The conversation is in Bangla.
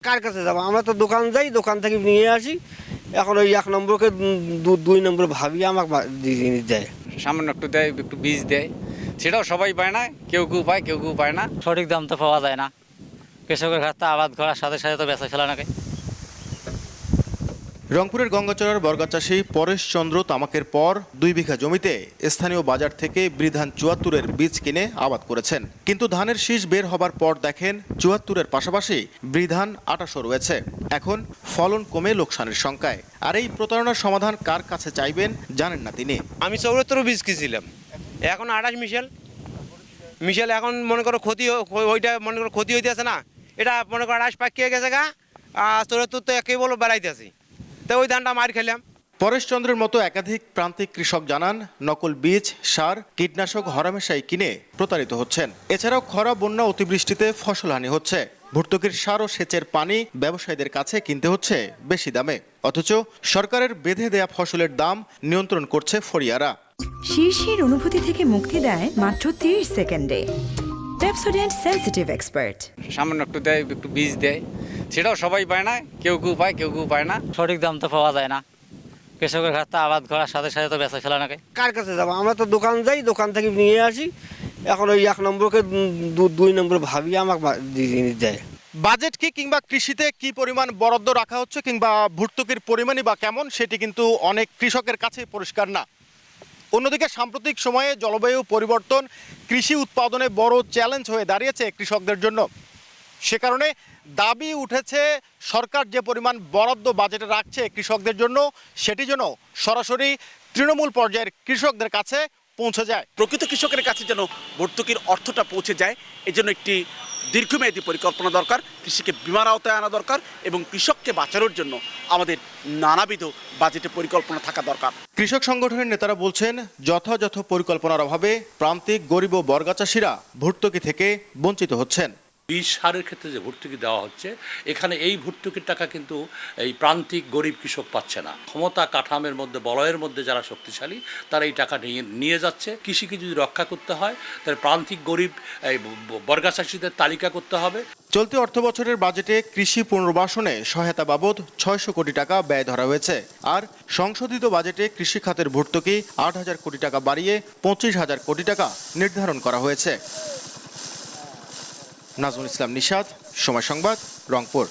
কার কাছে যাবো? আমরা তো দোকান যাই, দোকান থেকে নিয়ে আসি। এখন ওই 1 নম্বরকে 2 নম্বর ভাবিয়ে আমাকে জিনিস দেয়। সামান্য একটু দেয়, একটু বীজ দেয়, সেটাও সবাই পায় না। কেউ কেউ পায়, কেউ কেউ পায় না। সঠিক দাম তো পাওয়া যায় না। কৃষকের হাতে আবাদ করার সাথে সাথে তো বেচা ফেলা নাকি। রংপুরের গঙ্গাচড়ার বর্গাচাষী পরেশ চন্দ্র তামাকের পর 2 বিঘা জমিতে স্থানীয় বাজার থেকে বৃধান 74-এর বীজ কিনে আবাদ করেছেন। কিন্তু ধানের শীষ বের হবার পর দেখেন 74-এর পাশাপাশি বৃধান 28 রয়েছে। এখন ফলন কমে লোকসানের শঙ্কায়। আর এই প্রতারণার সমাধান কার কাছে চাইবেন জানেন না তিনি। আমি 74 বীজ কিনছিলাম, এখন 28 মিশেল এখন মনে করো ক্ষতি, ওইটা মনে করো ক্ষতি হইতেছে না, এটা মনে করো 28 পাকিয়ে গেছে গা, আর 74 তো একেই বলো বেড়াইতেছি, তো ওই ধানটা মার খেলাম। পরেশ চন্দ্রের মতো একাধিক প্রান্তিক কৃষক জানান নকল বীজ, সার, কীটনাশক হরামেশাই কিনে প্রতারিত হচ্ছেন। এছাড়াও খরা, বন্যা, অতিবৃষ্টিতে ফসলহানি হচ্ছে। ভর্তুকির সার ও সেচের পানি ব্যবসায়ীদের কাছে কিনতে হচ্ছে বেশি দামে। অথচ সরকারের বেঁধে দেয়া ফসলের দাম নিয়ন্ত্রণ করছে ফরিয়ারা। শীর্ষের অনুভূতি থেকে মুক্তি দেয় মাত্র 30 সেকেন্ডে। Pepsodent sensitive expert. সামান্য একটু দেয়, একটু বীজ দেয়, সেটাও সবাই পায় না। কেউ কেউ পায়, কেউ কেউ পায় না। সঠিক দাম তো পাওয়া যায় না। কৃষকের হাতে আবাদ করার সাথে সাথে তো বেচা ফেলা নাকি। কার কাছে যাবো? আমরা তো দোকান যাই, দোকান থেকে নিয়ে আসি। এখন ওই 1 নম্বরকে 2 নম্বর ভাবিয়ে আমাকে জিনিস দেয়। বাজেট কি কিংবা কৃষিতে কি পরিমাণ বরাদ্দ রাখা হচ্ছে কিংবা ভর্তুকির পরিমাণই বা কেমন, সেটি কিন্তু অনেক কৃষকের কাছে পরিষ্কার না। অন্যদিকে সাম্প্রতিক সময়ে জলবায়ু পরিবর্তন কৃষি উৎপাদনে বড় চ্যালেঞ্জ হয়ে দাঁড়িয়েছে কৃষকদের জন্য। সে কারণে দাবি উঠেছে সরকার যে পরিমাণ বরাদ্দ বাজেটে রাখছে কৃষকদের জন্য, সেটি যেন সরাসরি তৃণমূল পর্যায়ের কৃষকদের কাছে পৌঁছে যায়। প্রকৃত কৃষকের কাছে যেন ভর্তুকির অর্থটা পৌঁছে যায়, এজন্য একটি দীর্ঘমেয়াদী পরিকল্পনা দরকার। কৃষিকে বীমার আওতায় আনা দরকার এবং কৃষককে বাঁচানোর জন্য আমাদের নানাবিধ বাজেটে পরিকল্পনা থাকা দরকার। কৃষক সংগঠনের নেতারা বলছেন, যথাযথ পরিকল্পনার অভাবে প্রান্তিক গরিব ও বর্গাচাষীরা ভর্তুকি থেকে বঞ্চিত হচ্ছেন। বীজ সারের ক্ষেত্রে যে ভর্তুকি দেওয়া হচ্ছে, এখানে এই ভর্তুকির টাকা কিন্তু এই প্রান্তিক গরিব কৃষক পাচ্ছে না। ক্ষমতা কাঠামের মধ্যে, বলয়ের মধ্যে যারা শক্তিশালী, তারা এই টাকা নিয়ে যাচ্ছে। কৃষিকে যদি রক্ষা করতে হয়, তাহলে প্রান্তিক গরিব এই বর্গাচাষীদের তালিকা করতে হবে। চলতি অর্থ বছরের বাজেটে কৃষি পুনর্বাসনে সহায়তা বাবদ 600 কোটি টাকা ব্যয় ধরা হয়েছে। আর সংশোধিত বাজেটে কৃষি খাতের ভর্তুকি 8,000 কোটি টাকা বাড়িয়ে 25,000 কোটি টাকা নির্ধারণ করা হয়েছে। নাজমুল ইসলাম নিশাদ, সময় সংবাদ, রংপুর।